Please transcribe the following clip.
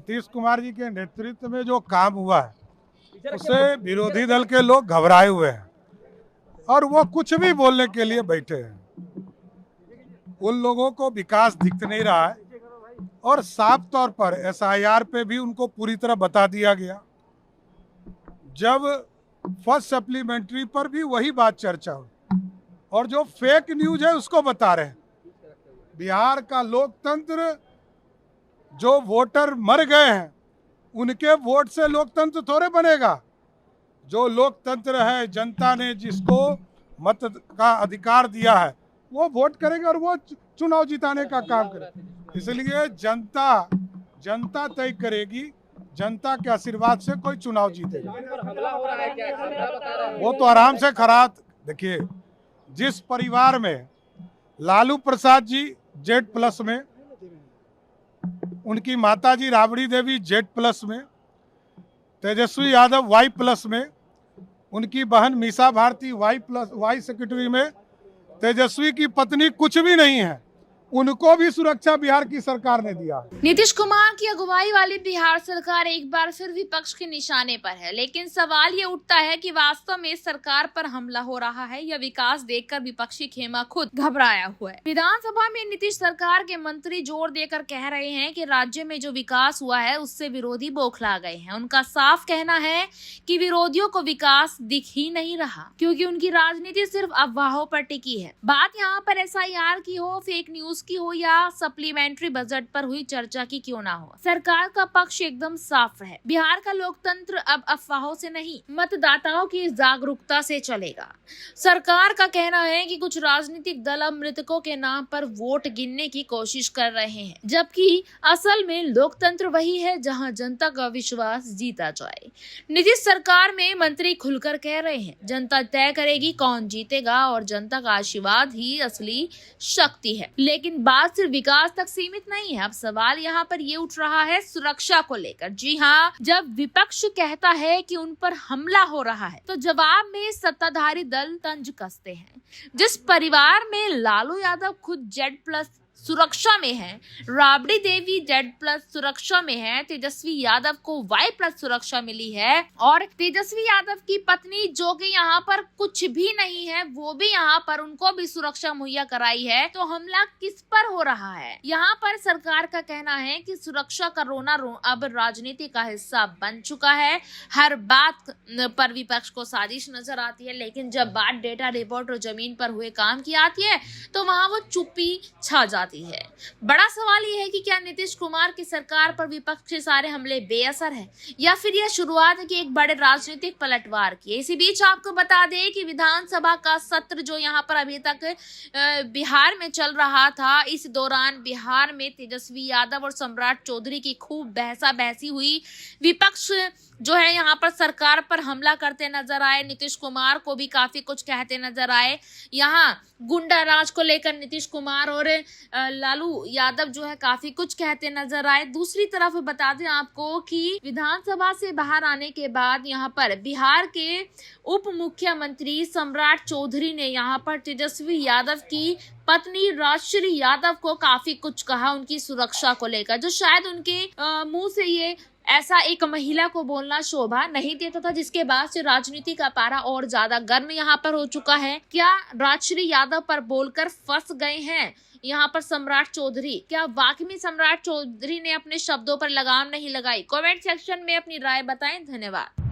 नीतीश कुमार जी के नेतृत्व में जो काम हुआ है उससे विरोधी दल के लोग घबराए हुए हैं और वो कुछ भी बोलने के लिए बैठे हैं। उन लोगों को विकास दिख नहीं रहा है और साफ तौर पर एसआईआर पे भी उनको पूरी तरह बता दिया गया। जब फर्स्ट सप्लीमेंट्री पर भी वही बात चर्चा हुई और जो फेक न्यूज है उसको बता रहे हैं। बिहार का लोकतंत्र, जो वोटर मर गए हैं उनके वोट से लोकतंत्र थोड़े बनेगा। जो लोकतंत्र है, जनता ने जिसको मत का अधिकार दिया है वो वोट करेगा और वो चुनाव जिताने का काम करेगा। इसलिए जनता तय करेगी, जनता के आशीर्वाद से कोई चुनाव जीतेगा। वो तो आराम से खरा। देखिए, जिस परिवार में लालू प्रसाद जी Z+ में, उनकी माताजी राबड़ी देवी Z+ में, तेजस्वी यादव Y+ में, उनकी बहन मीसा भारती Y सेक्रेटरी में, तेजस्वी की पत्नी कुछ भी नहीं है, उनको भी सुरक्षा बिहार की सरकार ने दिया। नीतीश कुमार की अगुवाई वाली बिहार सरकार एक बार फिर विपक्ष के निशाने पर है, लेकिन सवाल ये उठता है कि वास्तव में सरकार पर हमला हो रहा है या विकास देखकर विपक्षी खेमा खुद घबराया हुआ है। विधानसभा में नीतीश सरकार के मंत्री जोर देकर कह रहे हैं कि राज्य में जो विकास हुआ है उससे विरोधी बौखला गए हैं। उनका साफ कहना है कि विरोधियों को विकास दिख ही नहीं रहा क्योंकि उनकी राजनीति सिर्फ अफवाहों पर टिकी है। बात यहाँ पर SIR की हो, फेक न्यूज की हो या सप्लीमेंट्री बजट पर हुई चर्चा की क्यों ना हो, सरकार का पक्ष एकदम साफ है। बिहार का लोकतंत्र अब अफवाहों से नहीं, मतदाताओं की जागरूकता से चलेगा। सरकार का कहना है कि कुछ राजनीतिक दल अब मृतकों के नाम पर वोट गिनने की कोशिश कर रहे हैं, जबकि असल में लोकतंत्र वही है जहां जनता का विश्वास जीता जाए। नीतीश सरकार में मंत्री खुलकर कह रहे हैं जनता तय करेगी कौन जीतेगा और जनता का आशीर्वाद ही असली शक्ति है। लेकिन बात सिर्फ विकास तक सीमित नहीं है। अब सवाल यहाँ पर ये उठ रहा है सुरक्षा को लेकर। जी हाँ, जब विपक्ष कहता है कि उन पर हमला हो रहा है तो जवाब में सत्ताधारी दल तंज कसते हैं। जिस परिवार में लालू यादव खुद Z+ सुरक्षा में है, राबड़ी देवी Z+ सुरक्षा में है, तेजस्वी यादव को Y+ सुरक्षा मिली है और तेजस्वी यादव की पत्नी जो कि यहाँ पर कुछ भी नहीं है वो भी यहाँ पर उनको भी सुरक्षा मुहैया कराई है, तो हमला किस पर हो रहा है? यहाँ पर सरकार का कहना है कि सुरक्षा का रोना अब राजनीति का हिस्सा बन चुका है। हर बात पर विपक्ष को साजिश नजर आती है, लेकिन जब बात डेटा रिपोर्ट और जमीन पर हुए काम की आती है तो वहाँ वो चुप्पी छा जाती है। बड़ा सवाल यह है कि क्या नीतीश कुमार की सरकार पर विपक्ष के सारे हमले बेअसर है या फिर यह शुरुआत है कि एक बड़े राजनीतिक पलटवार की। इसी बीच आपको बता दें कि विधानसभा का सत्र जो यहाँ पर अभी तक बिहार में चल रहा था, इस दौरान बिहार में तेजस्वी यादव और सम्राट चौधरी की खूब बहसी हुई। विपक्ष जो है यहाँ पर सरकार पर हमला करते नजर आए, नीतीश कुमार को भी काफी कुछ कहते नजर आए। यहाँ गुंडा राज को लेकर नीतीश कुमार और लालू यादव जो है काफी कुछ कहते नजर आए। दूसरी तरफ बता दें आपको कि विधानसभा से बाहर आने के बाद यहाँ पर बिहार के उप मुख्यमंत्री सम्राट चौधरी ने यहाँ पर तेजस्वी यादव की पत्नी राजश्री यादव को काफी कुछ कहा उनकी सुरक्षा को लेकर, जो शायद उनके मुंह से ये ऐसा एक महिला को बोलना शोभा नहीं देता था, जिसके बाद से राजनीति का पारा और ज्यादा गर्म यहाँ पर हो चुका है। क्या राजश्री यादव पर बोलकर फंस गए हैं यहाँ पर सम्राट चौधरी? क्या वाकई में सम्राट चौधरी ने अपने शब्दों पर लगाम नहीं लगाई? कमेंट सेक्शन में अपनी राय बताएं। धन्यवाद।